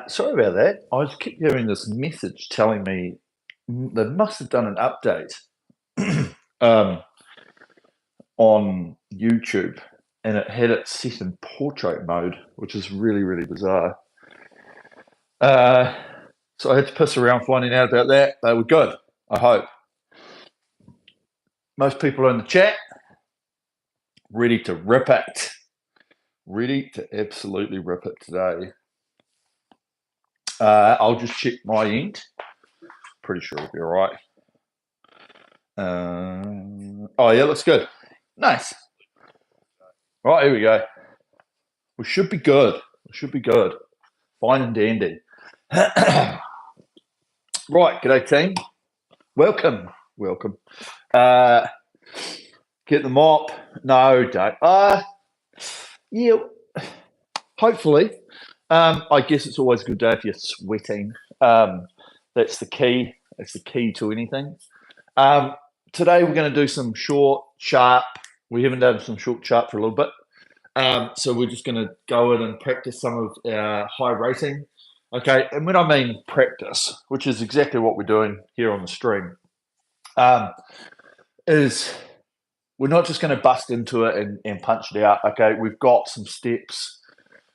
Sorry about that. I just keep getting this message telling me they must have done an update um, on YouTube, and it had it set in portrait mode, which is really, really bizarre. So I had to piss around finding out about that. They were good, I hope. Most people in the chat ready to rip it. Ready to absolutely rip it today. I'll just check my end. Pretty sure it'll be all right. Oh, yeah, looks good. Nice. Right, here we go. We should be good. We should be good. Fine and dandy. Right, g'day team. Welcome. Welcome. Get the mop. No, don't. Yeah, hopefully. I guess it's always a good day if you're sweating. That's the key. That's the key to anything. Today we're going to do some short, sharp. We haven't done some short, sharp for a little bit. So we're just going to go in and practice some of our high rating. Okay, and when I mean practice, which is exactly what we're doing here on the stream, is we're not just going to bust into it and punch it out. Okay, we've got some steps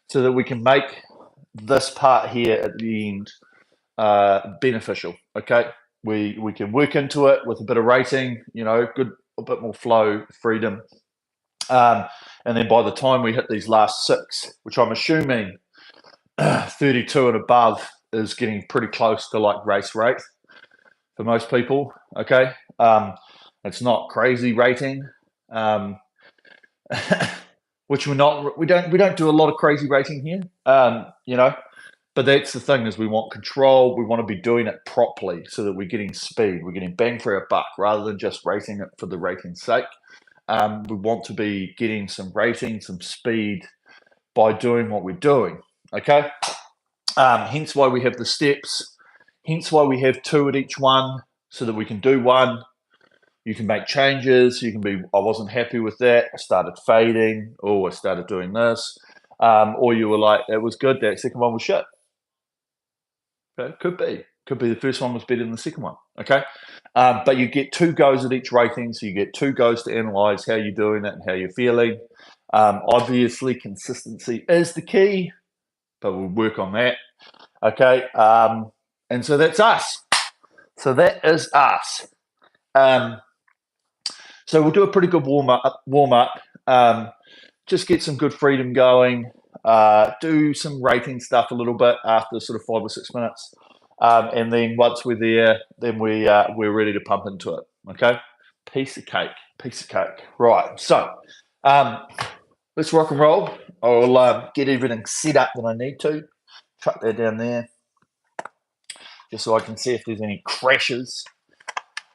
so that we can make this part here at the end beneficial. Okay, we can work into it with a bit of rating, you know, a bit more flow, freedom. And then by the time we hit these last 6, which I'm assuming 32 and above is getting pretty close to like race rate for most people. Okay, it's not crazy rating, which we don't do a lot of crazy rating here. You know, but that's the thing, is we want control. We want to be doing it properly so that we're getting speed, we're getting bang for our buck rather than just rating it for the rating's sake. We want to be getting some rating, some speed by doing what we're doing. Okay, hence why we have the steps, hence why we have 2 at each one, so that we can do one. You can make changes. You can be, I wasn't happy with that, I started fading, or I started doing this, or you were like, it was good, that second one was shit. Okay, could be the first one was better than the second one. Okay, but you get 2 goes at each rating, so you get 2 goes to analyze how you're doing it and how you're feeling. Obviously, consistency is the key, but we'll work on that. Okay, and so that's us. So that is us. So we'll do a pretty good warm up. Just get some good freedom going. Do some rating stuff a little bit after sort of 5 or 6 minutes, and then once we're there, then we're ready to pump into it. Okay, piece of cake. Right. So let's rock and roll. I'll get everything set up that I need to. Chuck that down there, just so I can see if there's any crashes.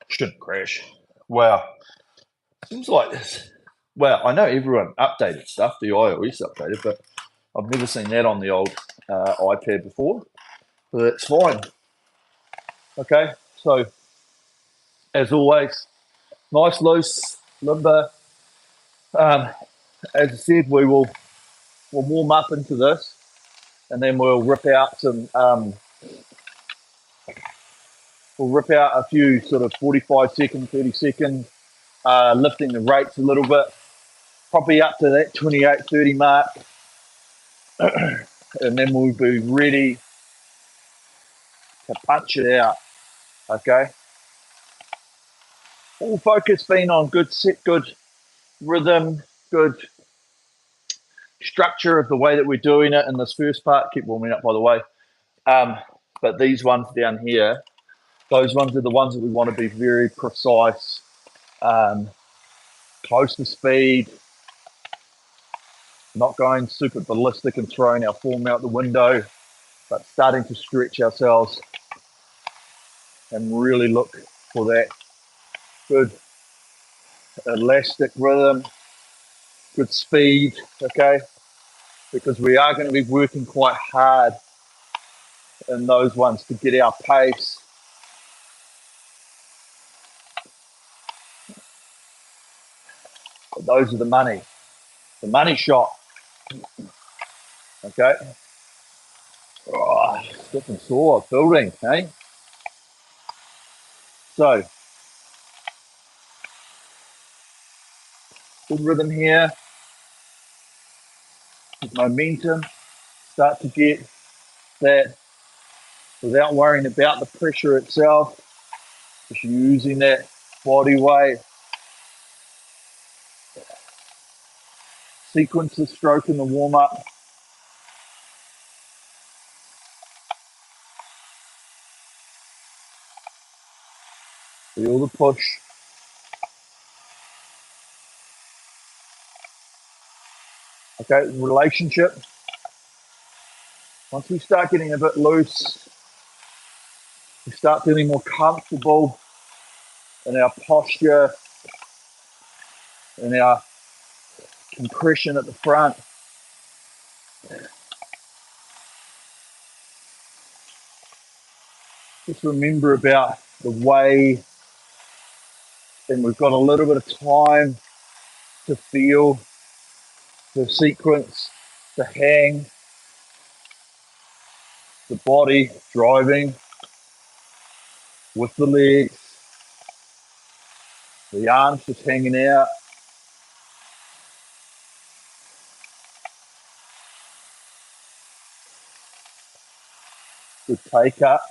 Shouldn't crash. Wow. Seems like this. Well, I know everyone updated stuff, the iOS updated, but I've never seen that on the old iPad before. So that's fine. Okay, so as always, nice loose limber. As I said, we'll warm up into this, and then we'll rip out some. We'll rip out a few sort of 45-second, 30-second, lifting the rates a little bit, probably up to that 28, 30 mark. And then we'll be ready to punch it out. Okay. All focus being on good rhythm, good structure of the way that we're doing it in this first part. Keep warming up, by the way. But these ones down here, those ones are the ones that we want to be very precise, close to speed, not going super ballistic and throwing our form out the window, but starting to stretch ourselves and really look for that good elastic rhythm, good speed, okay? Because we are going to be working quite hard in those ones to get our pace. But those are the money shot, okay? Oh, stiff and sore, building, eh? So, good rhythm here, good momentum, start to get that without worrying about the pressure itself, just using that body weight, sequence the stroke in the warm-up. Feel the push. Okay, relationship. Once we start getting a bit loose, we start feeling more comfortable in our posture, in our compression at the front. Just remember about the way, and we've got a little bit of time to feel the sequence, the hang, the body driving with the legs, the arms just hanging out. Good take up.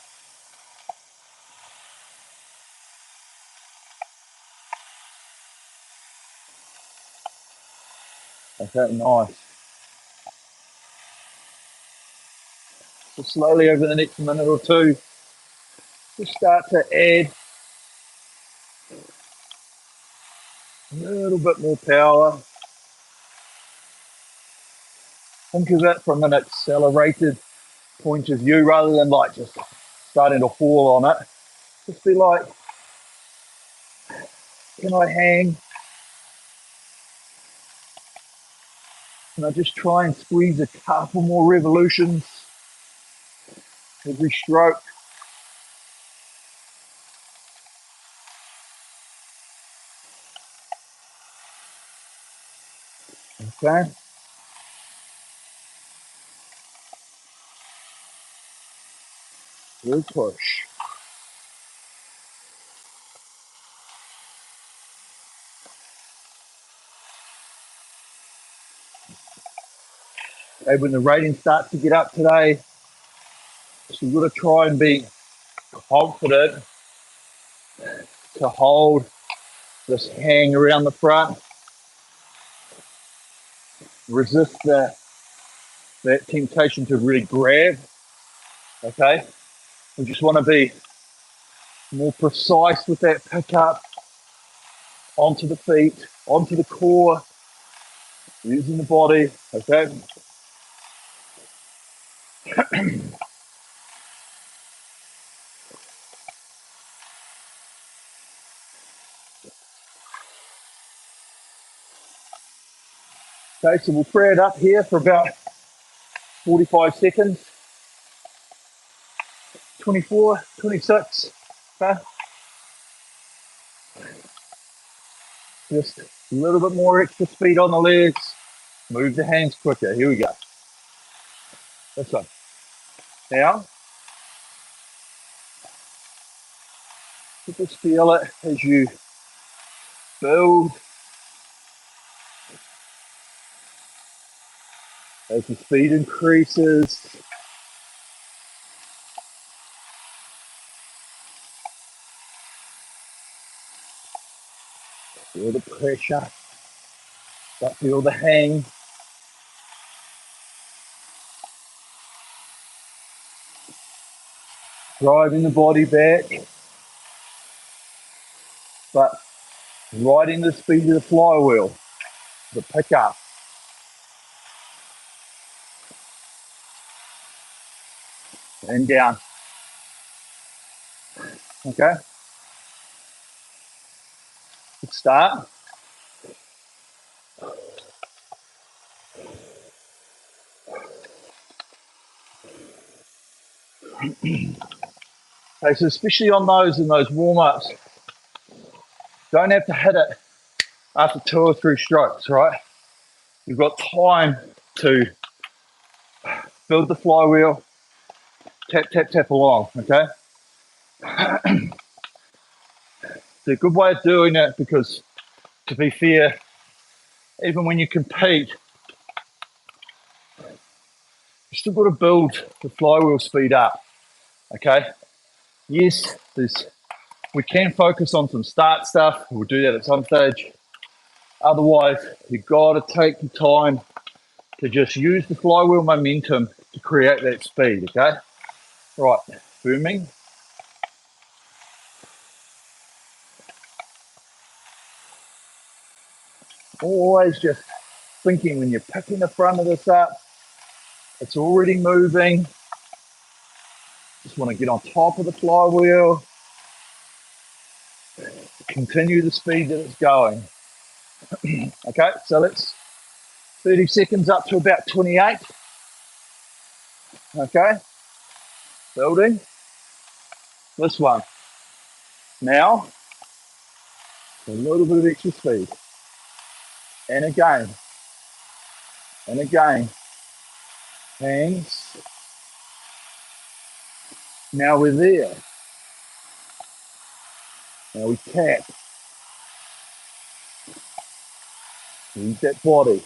Okay, nice. So slowly over the next minute or two, just start to add a little bit more power. Think of it from an accelerated point of view rather than like just starting to haul on it. Just be like, can I hang? Can I just try and squeeze a couple more revolutions every stroke? Okay. Good push. Okay, when the rating starts to get up today, so you've got to try and be confident to hold this hang around the front. Resist that temptation to really grab. Okay. We just want to be more precise with that pickup onto the feet, onto the core, using the body. Okay. Okay, so we'll free it up here for about 45 seconds. 24, 26. Okay. Just a little bit more extra speed on the legs. Move the hands quicker. Here we go. This one. Now, you just feel it as you build, as the speed increases. Feel the pressure, but feel the hang. Driving the body back, but riding the speed of the flywheel, the pickup. And down. Okay? Good start. Okay, so especially on those in those warm-ups, don't have to hit it after 2 or 3 strokes, right? You've got time to build the flywheel, Tap, tap, tap along, okay? It's a good way of doing it because, to be fair, even when you compete, you still got to build the flywheel speed up, okay? Yes, we can focus on some start stuff. We'll do that at some stage. Otherwise, you've got to take the time to just use the flywheel momentum to create that speed, okay? Right, booming. Always just thinking when you're picking the front of this up, it's already moving. Just want to get on top of the flywheel. Continue the speed that it's going. Okay, so let's 30 seconds up to about 28. Okay, building. This one. Now, a little bit of extra speed. And again. And again. Hands. Now we're there. Now we tap. Use that body.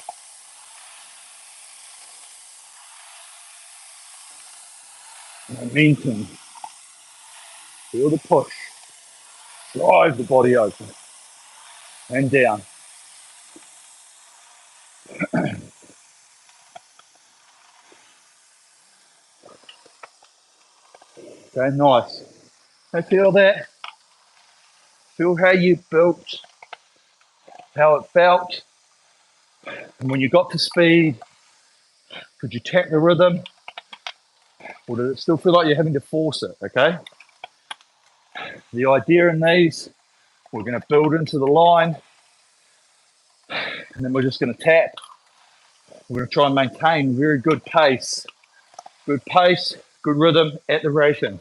Momentum. Feel the push. Drive the body open. And down. Okay, nice. I feel that. Feel how you built, how it felt. And when you got to speed, could you tap the rhythm? Or did it still feel like you're having to force it, okay? The idea in these, we're going to build into the line, and then we're just going to tap. We're going to try and maintain very good pace. Good pace, good rhythm at the racing.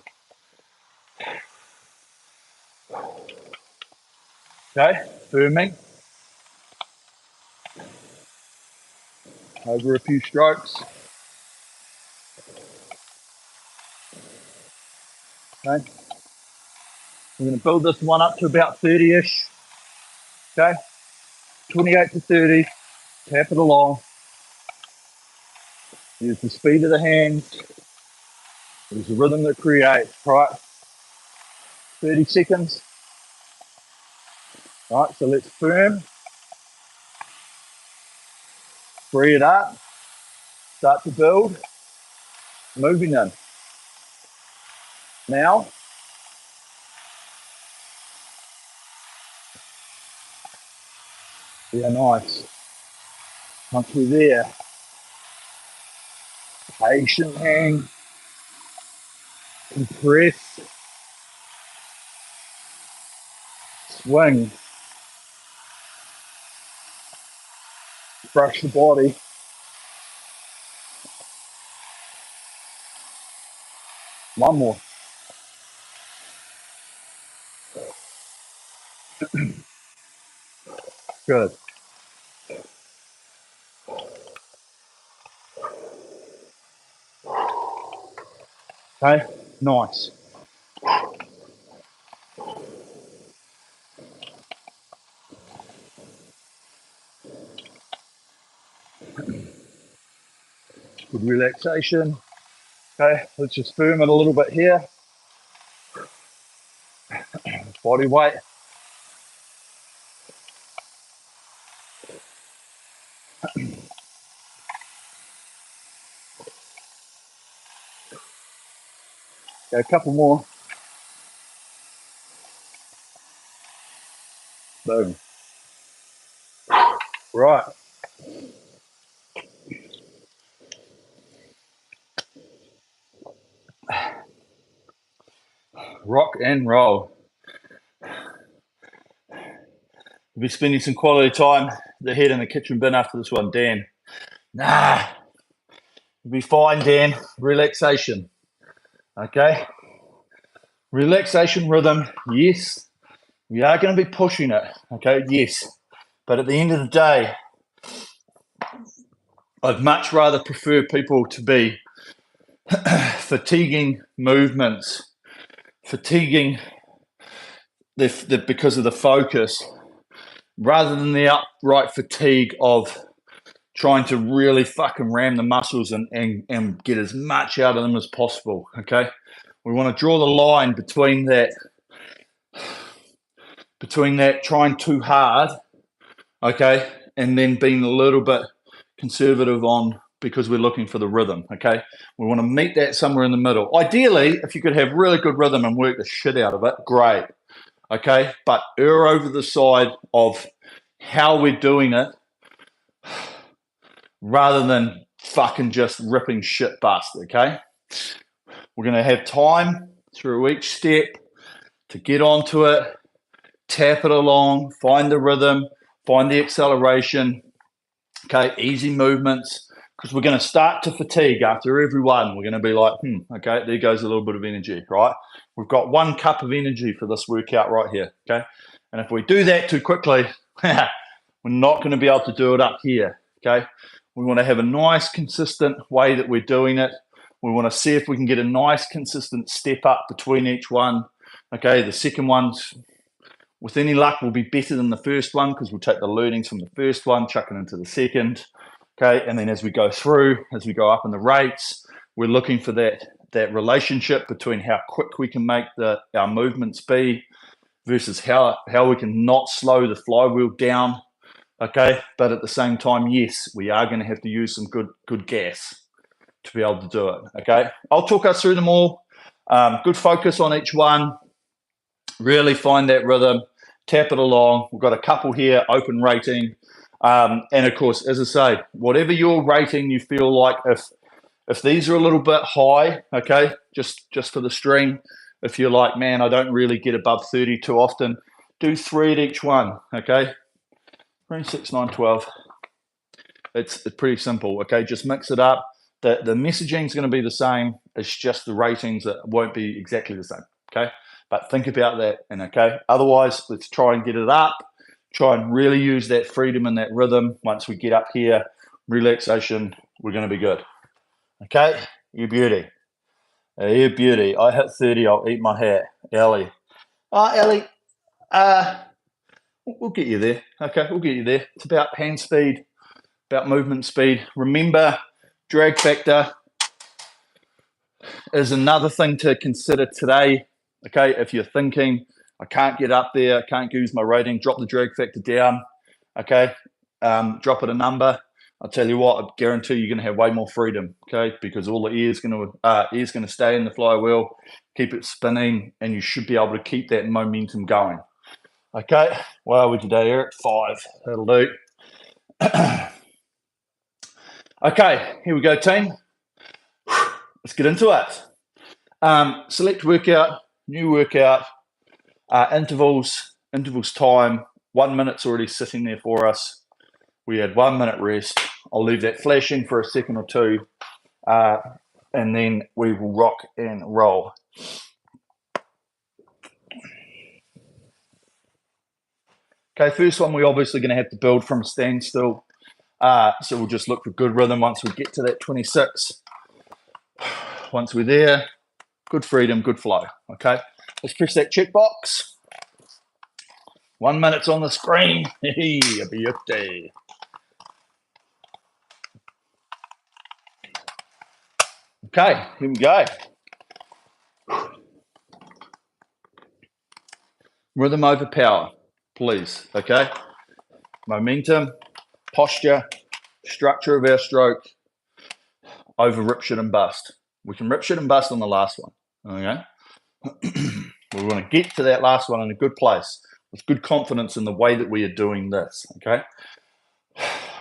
Okay, firming. Over a few strokes. Okay. We're going to build this one up to about 30-ish. Okay, 28 to 30. Tap it along. Use the speed of the hands. Use the rhythm that creates, right? 30 seconds. All right, so let's firm. Free it up. Start to build. Moving in. Now. Yeah, nice. Once we're there, patient hang, compress, swing, brush the body. One more. Good. Okay, nice. Good relaxation. Okay, let's just firm it a little bit here. Body weight. Okay, a couple more. Boom. Right. Rock and roll. We'll be spending some quality time the head in the kitchen bin after this one, Dan. Nah. You'll be fine, Dan. Relaxation. Okay. Relaxation rhythm, yes. We are going to be pushing it, okay? Yes. But at the end of the day, I'd much rather prefer people to be fatiguing movements, fatiguing because of the focus, rather than the upright fatigue of trying to really fucking ram the muscles and get as much out of them as possible, okay? We want to draw the line between that trying too hard, okay, and then being a little bit conservative on because we're looking for the rhythm, okay? We want to meet that somewhere in the middle. Ideally, if you could have really good rhythm and work the shit out of it, great, okay? But err over the side of how we're doing it rather than fucking just ripping shit bust, okay? We're going to have time through each step to get onto it, tap it along, find the rhythm, find the acceleration, okay, easy movements, because we're going to start to fatigue after every one. We're going to be like, okay, there goes a little bit of energy, right? We've got 1 cup of energy for this workout right here, okay? And if we do that too quickly, we're not going to be able to do it up here, okay? We want to have a nice, consistent way that we're doing it. We want to see if we can get a nice, consistent step up between each one, okay? The second one's, with any luck, will be better than the first one because we'll take the learnings from the first one, chuck it into the second, okay? And then as we go through, as we go up in the rates, we're looking for that relationship between how quick we can make our movements be versus how we can not slow the flywheel down, okay? But at the same time, yes, we are going to have to use some good gas to be able to do it, okay? I'll talk us through them all. Good focus on each one. Really find that rhythm, tap it along. We've got a couple here, open rating. And of course, as I say, whatever your rating you feel like, if these are a little bit high, okay, just for the string, if you're like, man, I don't really get above 30 too often, do 3 at each one, okay? 3, 6, 9, 12. It's pretty simple, okay? Just mix it up. The messaging is going to be the same. It's just the ratings that won't be exactly the same, okay? But think about that, and okay? Otherwise, let's try and get it up. Try and really use that freedom and that rhythm. Once we get up here, relaxation, we're going to be good. Okay? You beauty. You beauty. I hit 30, I'll eat my hat. Ellie. Ellie, we'll get you there. Okay, we'll get you there. It's about hand speed, about movement speed. Remember, drag factor is another thing to consider today. Okay, if you're thinking, I can't get up there, I can't use my rating, drop the drag factor down, okay, drop it a number. I'll tell you what, I guarantee you're going to have way more freedom, okay, because all the air's going to stay in the flywheel, keep it spinning, and you should be able to keep that momentum going. Okay, well, are we today, Eric? 5, that'll do. Okay, here we go, team. Let's get into it. Select workout, new workout, intervals time. 1 minute's already sitting there for us. We had 1 minute rest. I'll leave that flashing for a second or two, and then we will rock and roll. Okay, first one, we're obviously going to have to build from a standstill. So we'll just look for good rhythm once we get to that 26. Once we're there, good freedom, good flow. Okay, let's press that checkbox. 1 minute's on the screen. Hey, a beauty. Okay, here we go. Rhythm over power, please. Okay, momentum, posture, structure of our stroke, over rip, shit, and bust. We can rip, shit, and bust on the last one, okay? We want to get to that last one in a good place with good confidence in the way that we are doing this, okay?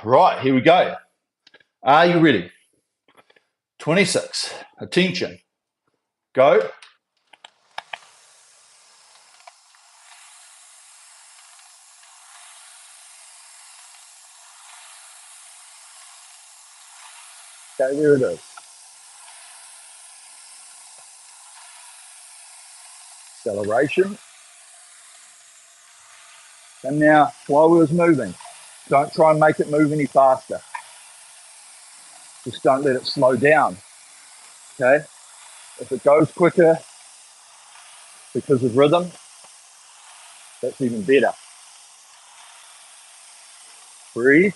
Right, here we go. Are you ready? 26, attention, go. Okay, there it is. Acceleration. And now, flywheel's moving. Don't try and make it move any faster. Just don't let it slow down. Okay, if it goes quicker because of rhythm, that's even better. Breathe,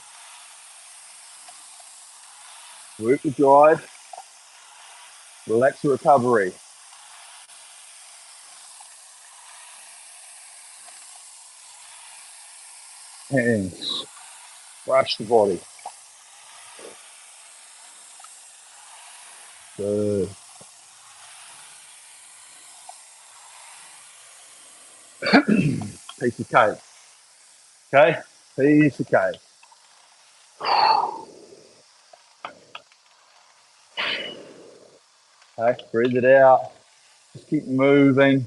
work the drive, relax the recovery. Hands, brush the body. Good. Piece of cake. Okay, piece of cake. Okay, breathe it out. Just keep moving.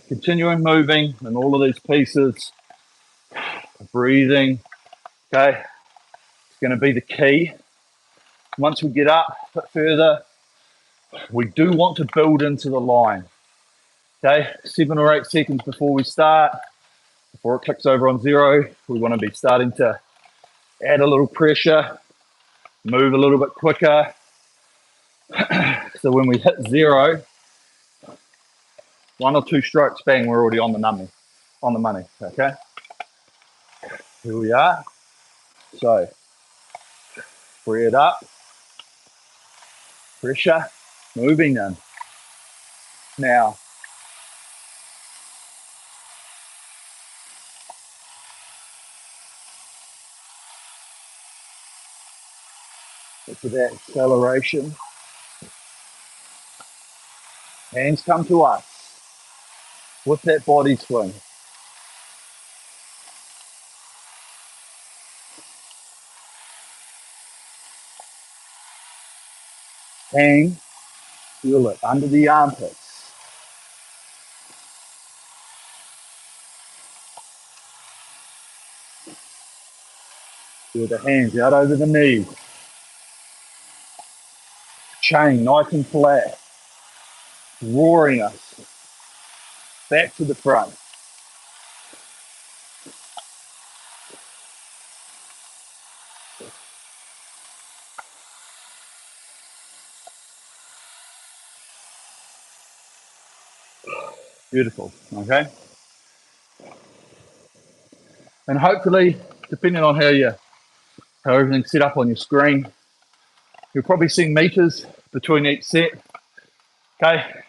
Continuing moving in all of these pieces. Breathing. Okay, it's going to be the key. Once we get up a bit further, we do want to build into the line. Okay, 7 or 8 seconds before we start, before it clicks over on 0, we want to be starting to add a little pressure, move a little bit quicker. So when we hit 0, 1 or 2 strokes, bang, we're already on the money. Okay, here we are. So free it up, pressure, moving in. Now, look at that acceleration. Hands come to us with that body swing. Hang, feel it under the armpits. Feel the hands out over the knees. Chain nice and flat, roaring us back to the front. Beautiful, okay? And hopefully, depending on how everything's set up on your screen, you'll probably see meters between each set, okay?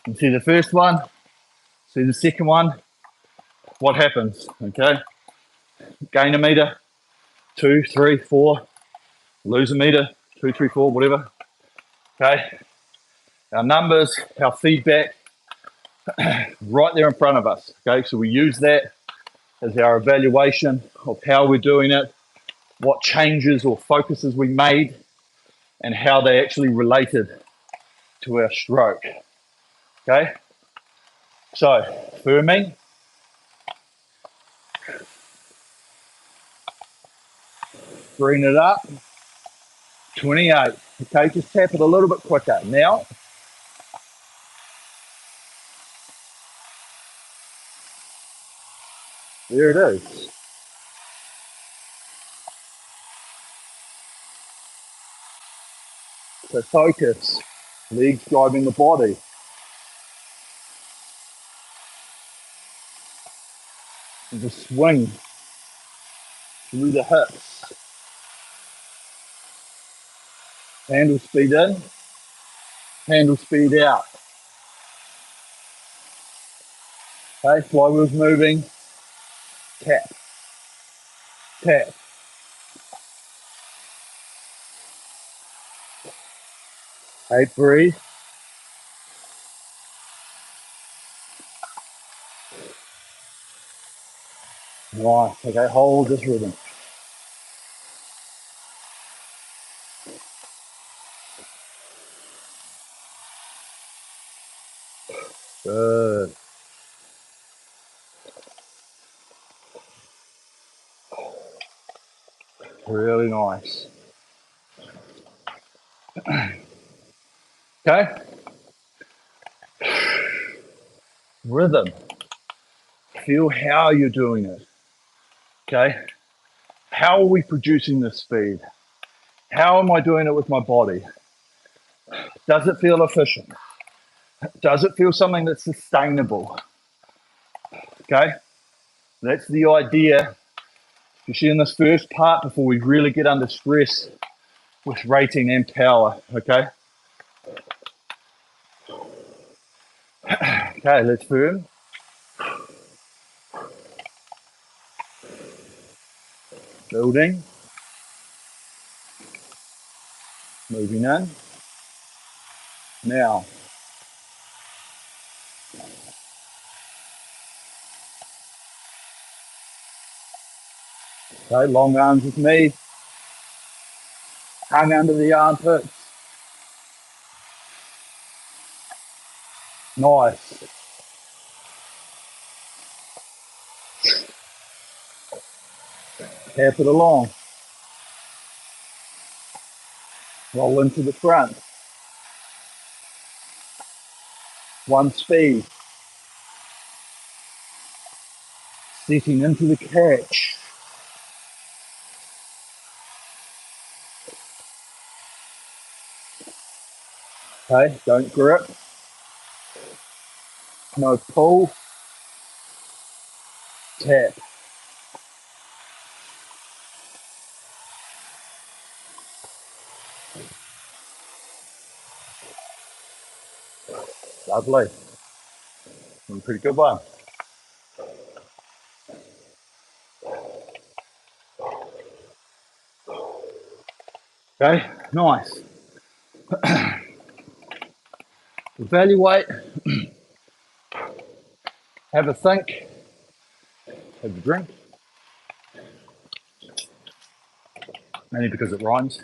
You see the first one, see the second one, what happens, okay? Gain a meter, 2, 3, 4, lose a meter, 2, 3, 4, whatever, okay? Our numbers, our feedback, right there in front of us, okay? So we use that as our evaluation of how we're doing it, what changes or focuses we made, and how they actually related to our stroke, okay? So, firming, bring it up, 28, okay? Just tap it a little bit quicker. Now, there it is. So focus, legs driving the body. And just swing through the hips. Handle speed in, handle speed out. Okay, flywheel's moving, tap, tap. Okay, breathe. Nice, okay, hold this rhythm. Good. Really nice. Okay. Rhythm. Feel how you're doing it. Okay. How are we producing this speed? How am I doing it with my body? Does it feel efficient? Does it feel something that's sustainable? Okay, that's the idea, especially in this first part before we really get under stress with rating and power. Okay, okay, let's firm. Building. Moving in. Now. Okay, long arms with me. Hung under the armpits. Nice. Tap it along. Roll into the front. One speed. Setting into the catch. Okay, don't grip. No pull. Tap. Lovely. Pretty good one. Okay, nice. Evaluate. Have a think. Have a drink. Mainly because it rhymes.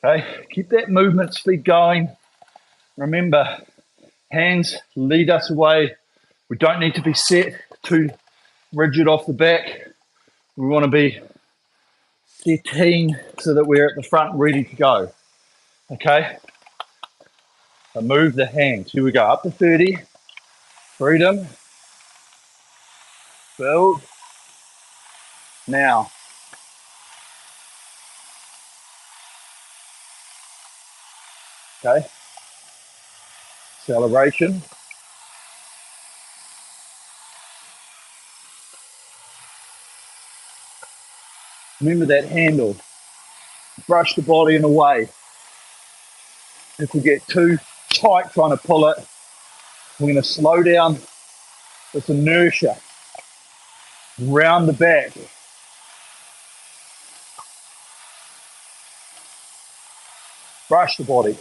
Okay, keep that movement speed going. Remember, hands lead us away. We don't need to be set too rigid off the back. We want to be setting so that we're at the front ready to go. Okay, so move the hands. Here we go, up to 30. Freedom. Build. Now. Okay, acceleration. Remember that handle. Brush the body in a way. If we get too tight trying to pull it, we're going to slow down this inertia. Round the back. Brush the body.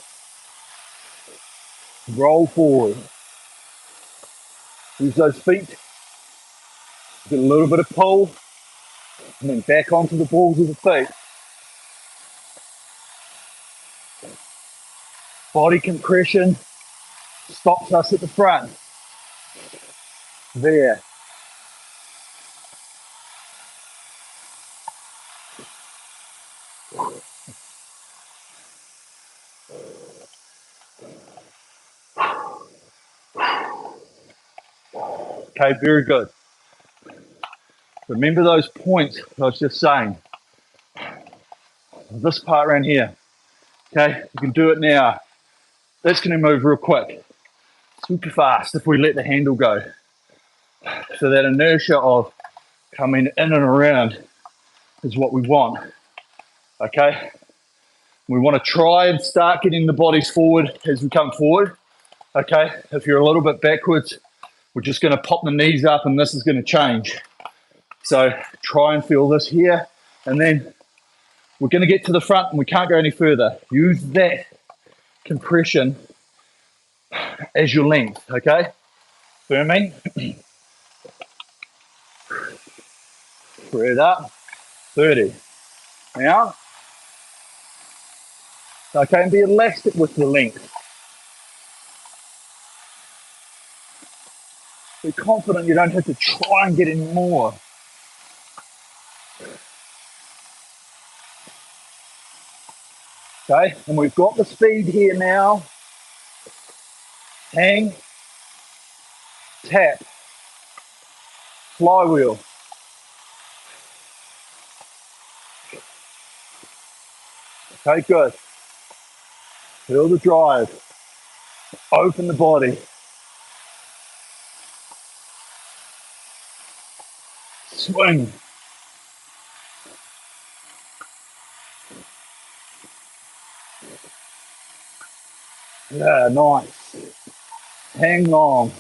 Roll forward. Use those feet. Get a little bit of pull. And then back onto the balls of the feet. Body compression stops us at the front. There. Okay, very good. Remember those points I was just saying. This part around here. Okay, you can do it now. That's going to move real quick. Super fast if we let the handle go. So that inertia of coming in and around is what we want. Okay, we want to try and start getting the bodies forward as we come forward. Okay, if you're a little bit backwards, we're just going to pop the knees up and this is going to change. So try and feel this here, and then we're going to get to the front and we can't go any further. Use that compression as your length, okay? Firming. Spread up. 30. Now, okay, and be elastic with the length. Be confident you don't have to try and get any more. Okay, and we've got the speed here now. Hang, tap. flywheel. Okay, good. Feel the drive. Open the body. Swing. Yeah, nice. Hang long.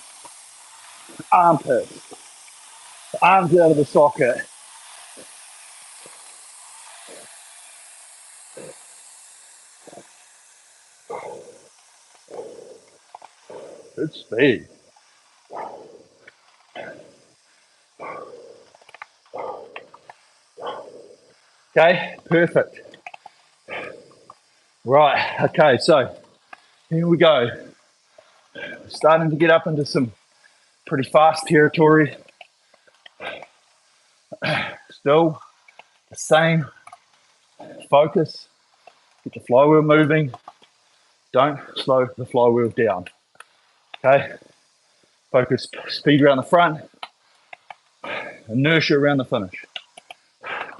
Armpits. Arms out of the socket. Good speed. Okay, perfect. Right, okay, so here we go. Starting to get up into some pretty fast territory. Still the same focus. Get the flywheel moving. Don't slow the flywheel down. Okay, focus speed around the front, inertia around the finish.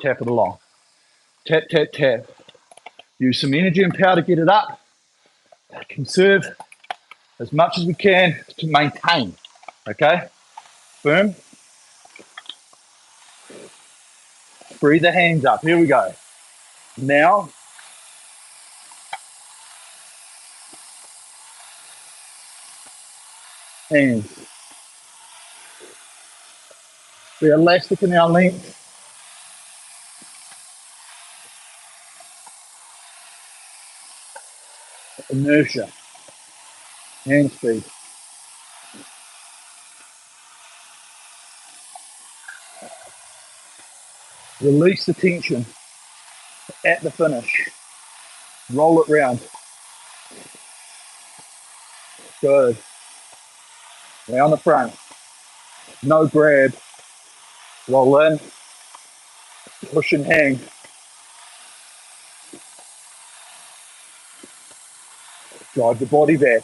Tap it along. Tap, tap, tap. Use some energy and power to get it up. Conserve as much as we can to maintain. Okay, firm. Breathe the hands up. Here we go. Now, hands. Be elastic in our length. Inertia. Hand speed. Release the tension at the finish. Roll it round. Good. Round the front. No grab. Roll in. Push and hang. Drive the body back.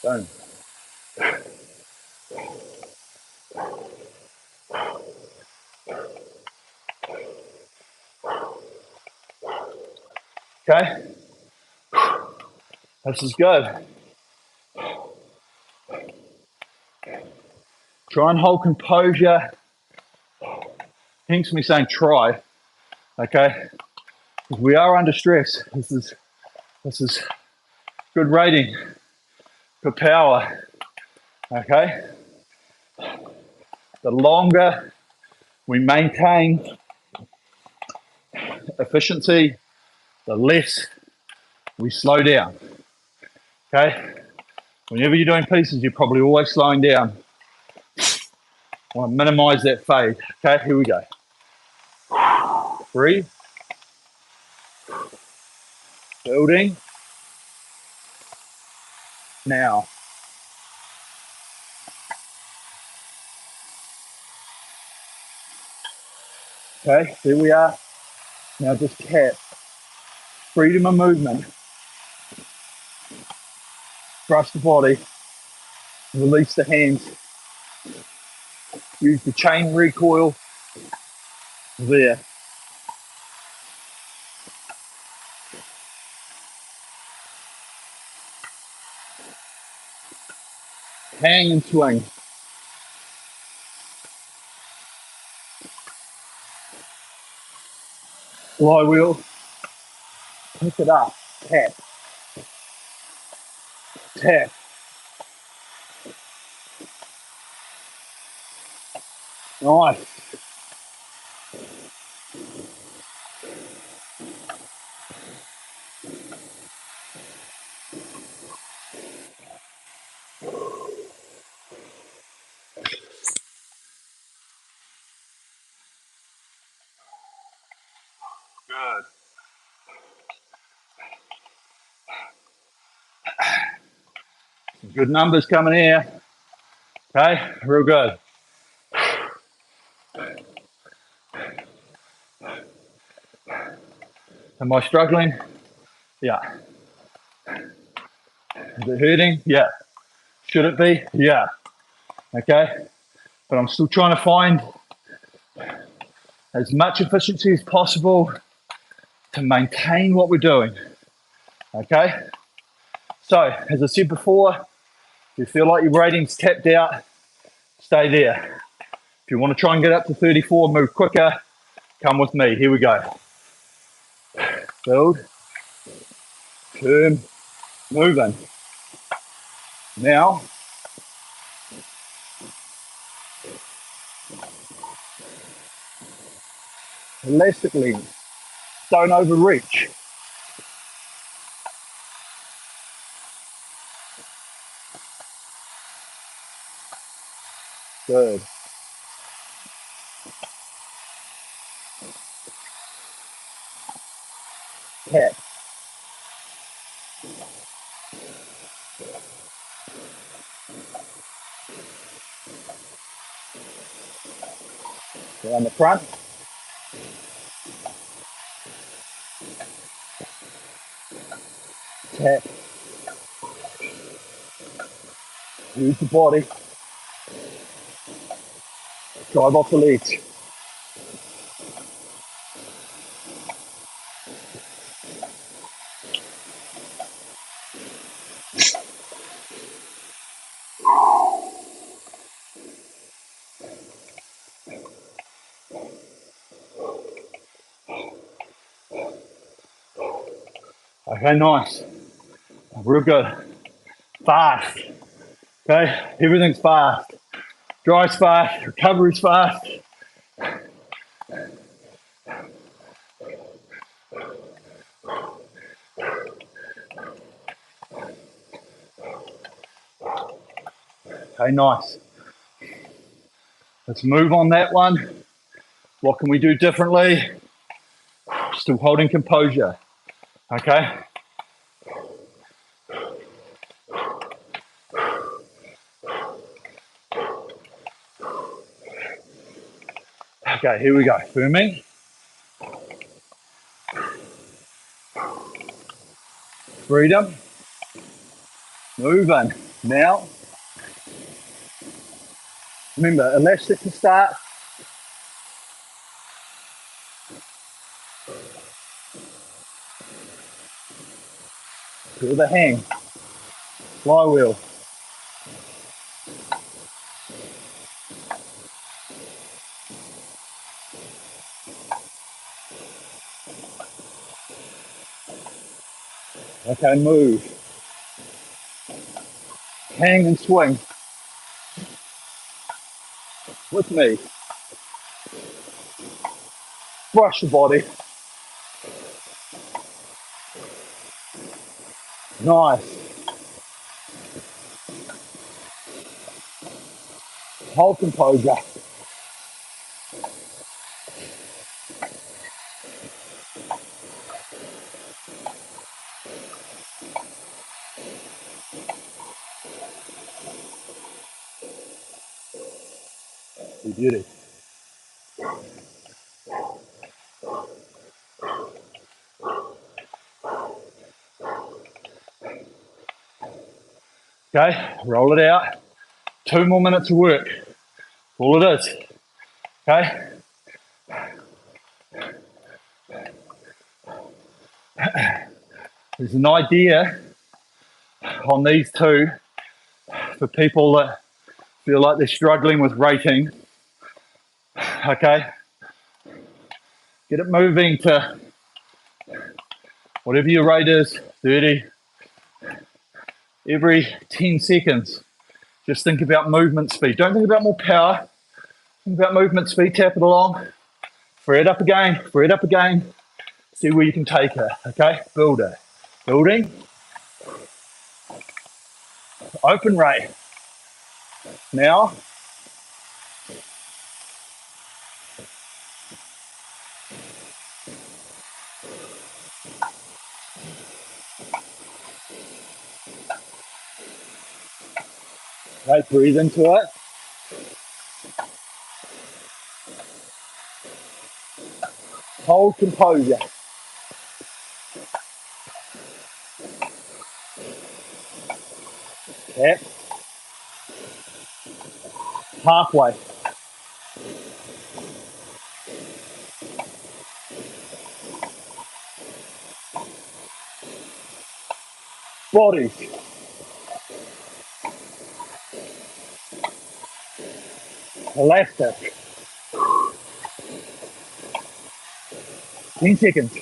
Boom. Okay. This is good. Try and hold composure. Hence me saying try. Okay. We are under stress. This is good rating for power. Okay. The longer we maintain efficiency, the less we slow down. Okay. Whenever you're doing pieces, you're probably always slowing down. I want to minimize that fade. Okay, here we go. Breathe. Building. Now. Okay, here we are. Now just tap. Freedom of movement. Brush the body. Release the hands. Use the chain recoil. There. Hang and swing. Flywheel. Pick it up. Tap. Tap. Nice. Good. Some good numbers coming here. Okay, real good. Am I struggling? Yeah. Is it hurting? Yeah. Should it be? Yeah. Okay. But I'm still trying to find as much efficiency as possible to maintain what we're doing. Okay. So, as I said before, if you feel like your rating's tapped out, stay there. If you want to try and get up to 34, move quicker, come with me. Here we go. Build, turn, moving. Now, elastic length. Don't overreach. Good. Tap. Down the front. Tap. Use the body. Drive off the legs. Okay, nice. Real good. Fast. Okay, everything's fast. Dry's fast, recovery's fast. Okay, nice. Let's move on that one. What can we do differently? Still holding composure. Okay. Okay, here we go. Firming. Freedom. Moving. Now, remember, elastic to start. Feel the hang. Flywheel. Okay, move. Hang and swing. With me. Brush the body. Nice. Hold composure. You did it. Okay, roll it out. 2 more minutes of work. All it is. Okay. There's an idea on these two for people that feel like they're struggling with rating. Okay. Get it moving to whatever your rate is, 30. Every 10 seconds, just think about movement speed. Don't think about more power. Think about movement speed, tap it along. Free it up again, free it up again. See where you can take it, okay? Build it. Building. Open rate. Now. Okay, breathe into it. Hold composure. Tap. Halfway. Body. Elastic. 10 seconds.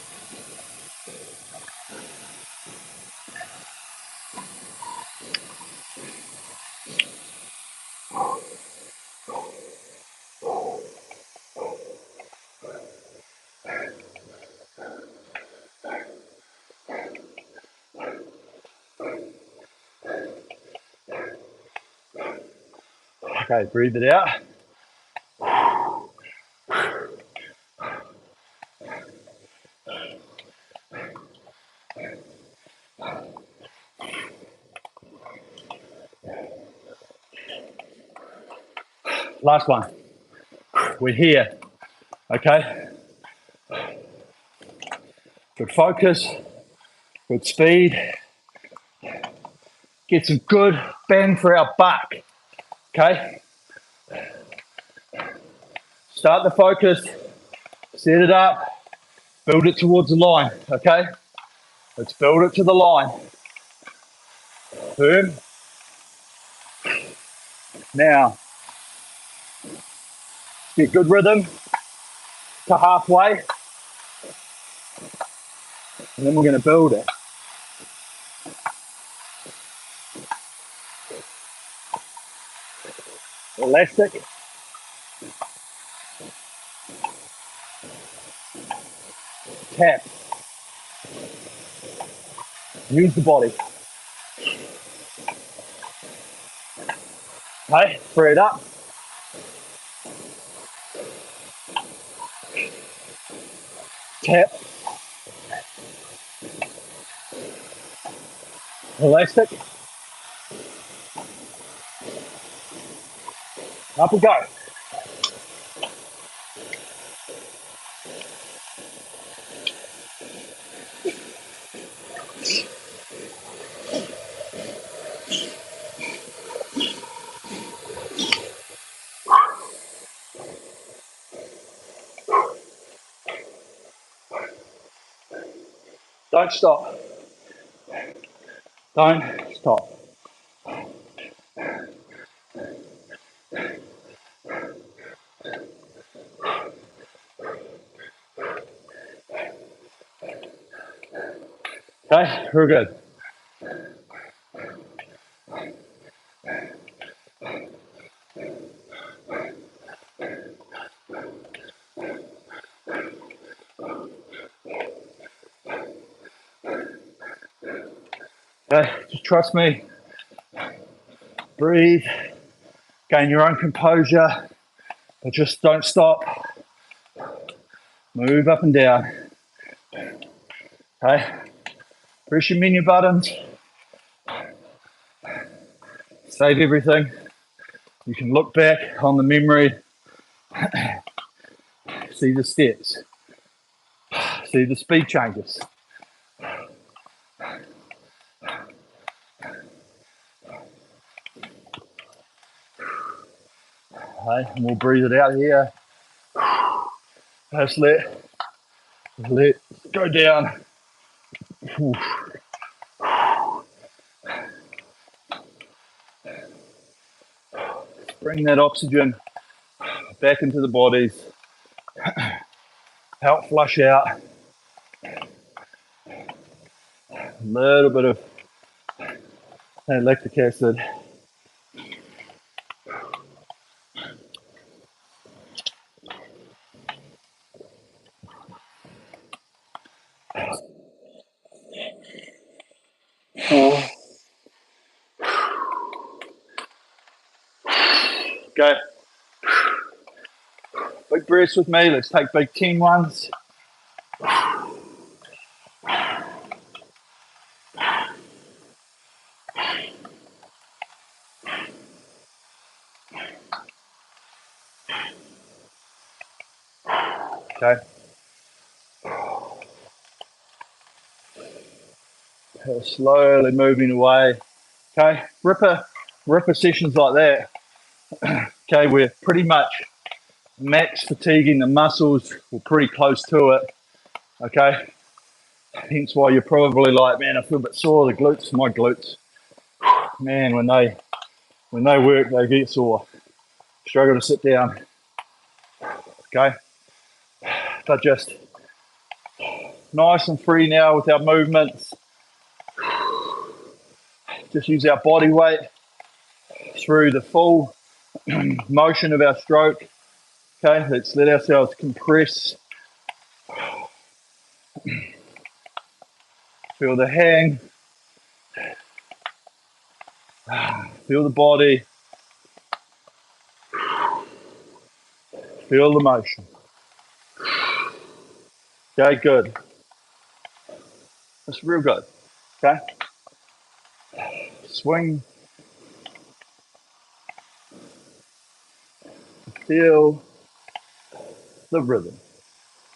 Okay, breathe it out. Last one. We're here. Okay. Good focus. Good speed. Get some good bang for our buck. Okay. Start the focus. Set it up. Build it towards the line. Okay. Let's build it to the line. Firm. Now, get good rhythm to halfway. And then we're going to build it. Elastic. Tap. Use the body. Okay, free it up. Tap. Elastic. Up we go. Don't stop. Don't stop. Okay, we're good. Okay, just trust me. Breathe. Gain your own composure, but just don't stop. Move up and down. Okay, press your menu buttons. Save everything. You can look back on the memory, see the steps, see the speed changes. Okay, and we'll breathe it out here. Just let go down. Bring that oxygen back into the bodies. Help flush out a little bit of lactic acid. Go. Big breaths with me. Let's take big 10 ones. Okay. Slowly moving away Okay, ripper sessions like that. Okay, we're pretty much max fatiguing the muscles. We're pretty close to it. Okay, hence why you're probably like, man, I feel a bit sore. The glutes, my glutes, man, when they work, they get sore. Struggle to sit down. Okay, but just nice and free now with our movements. Just use our body weight through the full motion of our stroke. Okay, let's let ourselves compress. Feel the hang. Feel the body. Feel the motion. Okay, good. That's real good. Okay. Swing. Feel the rhythm.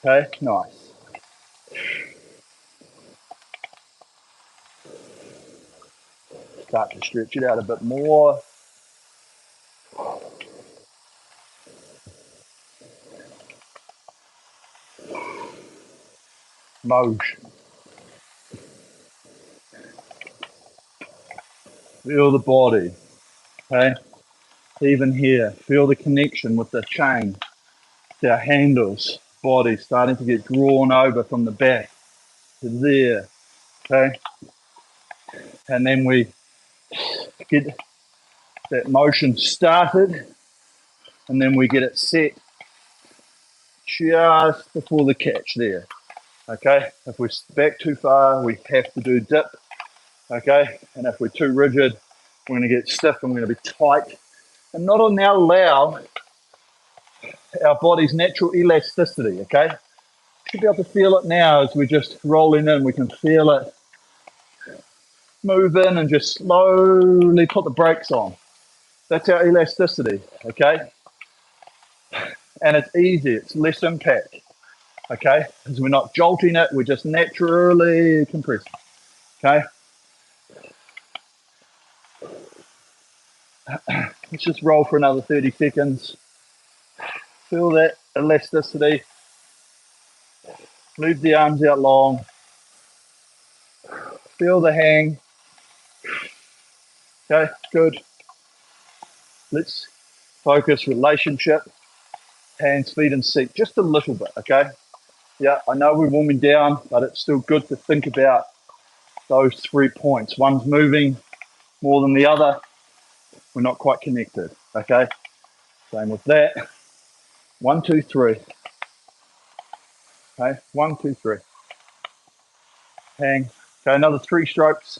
Okay, nice. Start to stretch it out a bit more. Motion. Feel the body. Okay. Even here, feel the connection with the chain. Our handles, body starting to get drawn over from the back to there. Okay. And then we get that motion started, and then we get it set just before the catch there. Okay, if we're back too far, we have to do dip. Okay, and if we're too rigid, we're going to get stiff and we're going to be tight and not now allow our body's natural elasticity. Okay, you should be able to feel it now as we're just rolling in. We can feel it move in and just slowly put the brakes on. That's our elasticity. Okay, and it's easy, it's less impact. Okay, because we're not jolting it, we're just naturally compressing. Okay, let's just roll for another 30 seconds. Feel that elasticity. Move the arms out long. Feel the hang. Okay, good. Let's focus relationship, hands, feet, and seat just a little bit. Okay. Yeah, I know we're warming down, but it's still good to think about those 3 points. One's moving more than the other. We're not quite connected. Okay. Same with that. 1, 2, 3. Okay. 1, 2, 3. Hang. Okay. Another 3 strokes.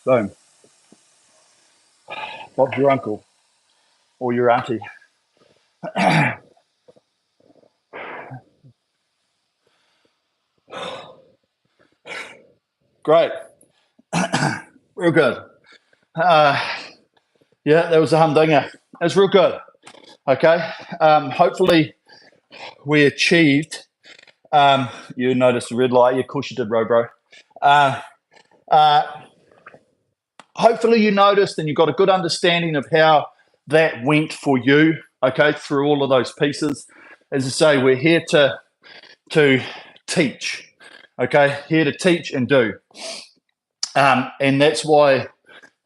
Boom. Bob's your uncle or your auntie. Great. Real good. Yeah, that was a humdinger. It was real good. Okay. Hopefully we achieved. You noticed the red light. Yeah, of course you did, Robro. Hopefully you noticed and you got a good understanding of how that went for you. Okay, through all of those pieces. As I say, we're here to teach. Okay, here to teach and do. And that's why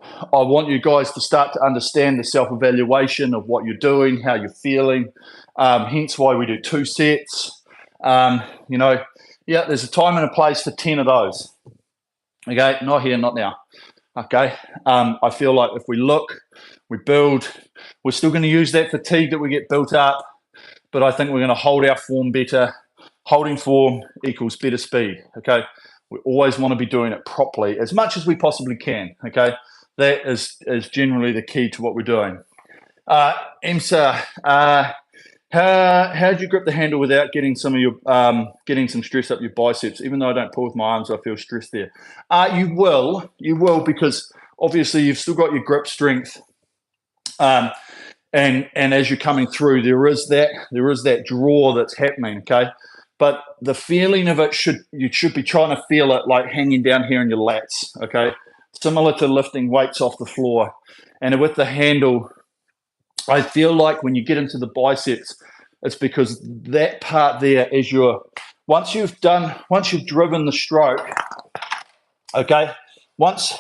I want you guys to start to understand the self-evaluation of what you're doing, how you're feeling. Hence why we do 2 sets. You know, yeah, there's a time and a place for 10 of those. Okay, not here, not now. Okay, I feel like if we look, we build, we're still going to use that fatigue that we get built up, but I think we're going to hold our form better. Holding form equals better speed. Okay, we always want to be doing it properly as much as we possibly can. Okay, that is generally the key to what we're doing. Emsa, how do you grip the handle without getting some of your getting some stress up your biceps? Even though I don't pull with my arms, I feel stress there. You will because obviously you've still got your grip strength, and as you're coming through, there is that draw that's happening. Okay, but the feeling of it you should be trying to feel it like hanging down here in your lats, okay? Similar to lifting weights off the floor. And with the handle, I feel like when you get into the biceps, it's because that part there is once you've driven the stroke, okay, once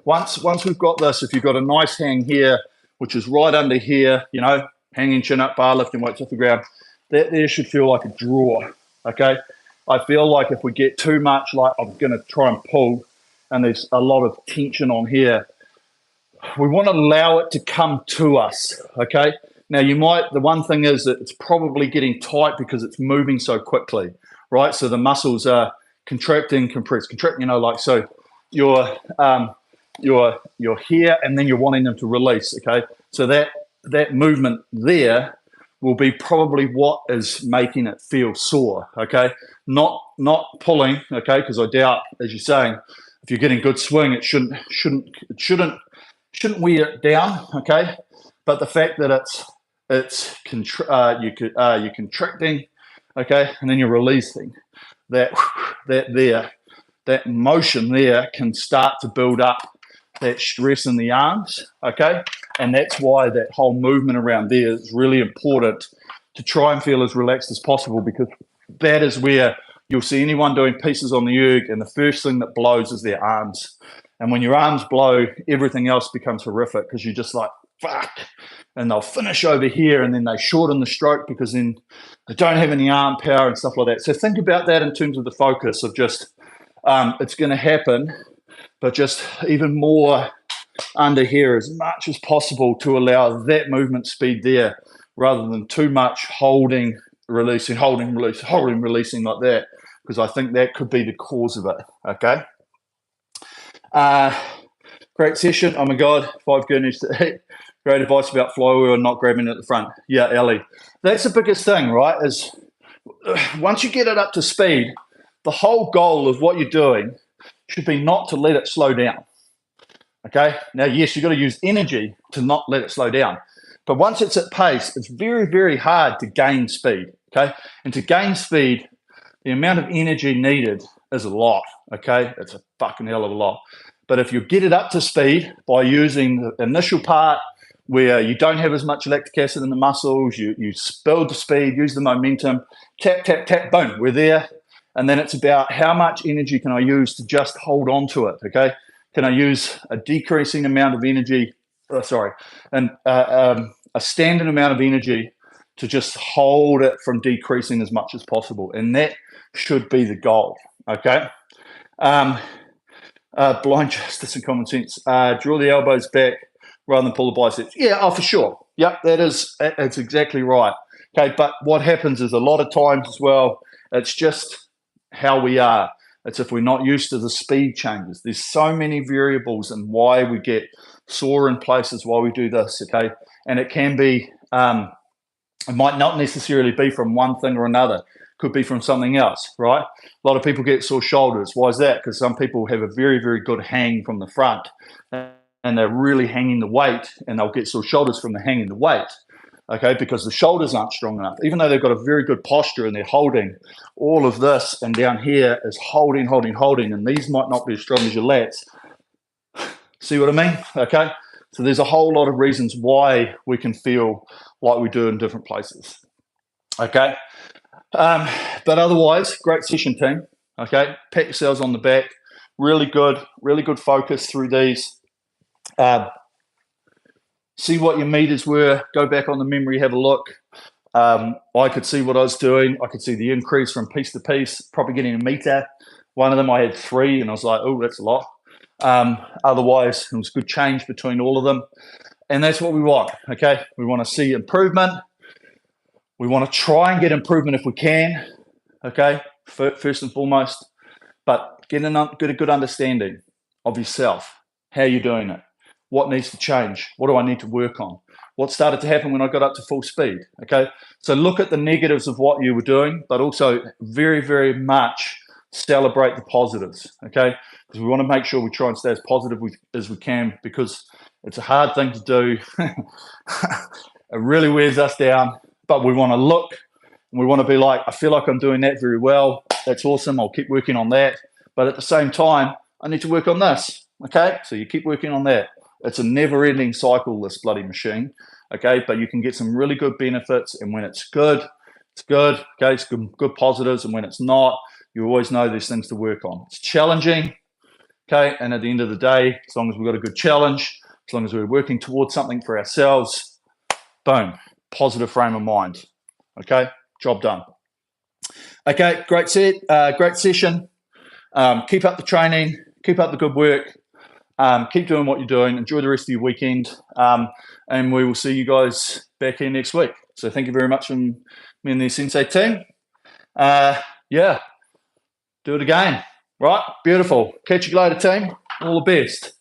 we've got this, if you've got a nice hang here, which is right under here, you know, hanging chin up bar, lifting weights off the ground, that there should feel like a draw, okay? I feel like if we get too much, like I'm going to try and pull, and there's a lot of tension on here, we want to allow it to come to us, okay? Now, the one thing is that it's probably getting tight because it's moving so quickly, right? So the muscles are contracting, contracting, you know, like, so you're here and then you're wanting them to release, okay? So that movement there will be probably what is making it feel sore, okay? Not pulling, okay? Because I doubt, as you're saying, if you're getting good swing, it shouldn't wear it down, okay? But the fact that you're contracting, okay, and then you're releasing, that motion there can start to build up that stress in the arms, okay? And that's why that whole movement around there is really important to try and feel as relaxed as possible, because that is where you'll see anyone doing pieces on the erg, and the first thing that blows is their arms. And when your arms blow, everything else becomes horrific because you're just like, fuck. And they'll finish over here and then they shorten the stroke because then they don't have any arm power and stuff like that. So think about that in terms of the focus of just, it's going to happen, but just even more under here as much as possible to allow that movement speed there rather than too much holding, releasing, holding, releasing like that, because I think that could be the cause of it, okay? Great session. Oh my God, 5 goodness. Great advice about flywheel and not grabbing it at the front. Yeah, Ellie. That's the biggest thing, right? Is once you get it up to speed, the whole goal of what you're doing should be not to let it slow down. Okay? Now, yes, you've got to use energy to not let it slow down. But once it's at pace, it's very, very hard to gain speed. Okay? And to gain speed, the amount of energy needed is a lot. Okay? It's a fucking hell of a lot. But if you get it up to speed by using the initial part where you don't have as much lactic acid in the muscles, you build the speed, use the momentum, tap, tap, tap, boom, we're there. And then it's about how much energy can I use to just hold on to it, okay? Can I use a decreasing amount of energy, a standard amount of energy to just hold it from decreasing as much as possible? And that should be the goal, okay? Blind justice and common sense. Draw the elbows back rather than pull the biceps. Yeah, oh, for sure. Yep, that's exactly right. Okay, but what happens is a lot of times as well, it's just how we are. It's if we're not used to the speed changes. There's so many variables and why we get sore in places, why we do this, okay? And it can be, it might not necessarily be from one thing or another. Could be from something else, right? A lot of people get sore shoulders. Why is that? Because some people have a very, very good hang from the front and they're really hanging the weight, and they'll get sore shoulders from the hanging the weight, okay? Because the shoulders aren't strong enough. Even though they've got a very good posture and they're holding all of this, and down here is holding, and these might not be as strong as your lats. See what I mean? Okay? So there's a whole lot of reasons why we can feel like we do in different places, okay? But otherwise, great session, team. Okay, pat yourselves on the back. Really good focus through these. See what your meters were. Go back on the memory, have a look. I could see what I was doing. I could see the increase from piece to piece, probably getting a meter. One of them I had 3, and I was like, oh, that's a lot. Otherwise, it was good change between all of them. And that's what we want, okay? We want to see improvement. We want to try and get improvement if we can, okay, first and foremost, but get a good understanding of yourself, how you're doing it, what needs to change, what do I need to work on, what started to happen when I got up to full speed, okay? So look at the negatives of what you were doing, but also very, very much celebrate the positives, okay? Because we want to make sure we try and stay as positive as we can, because it's a hard thing to do. It really wears us down. But we want to look And we want to be like, I feel like I'm doing that very well. That's awesome. I'll keep working on that. But at the same time, I need to work on this. Okay, so you keep working on that. It's a never-ending cycle, this bloody machine. Okay, but you can get some really good benefits, and when it's good, it's good. Okay, it's good positives, and when it's not, you always know there's things to work on. It's challenging. Okay, and at the end of the day, as long as we've got a good challenge, as long as we're working towards something for ourselves, boom, positive frame of mind. Okay, job done. Okay, great great session. Keep up the training, keep up the good work, keep doing what you're doing, enjoy the rest of your weekend, and we will see you guys back here next week. So thank you very much from me and the Sensei team. Yeah, do it again. Right, beautiful. Catch you later, team. All the best.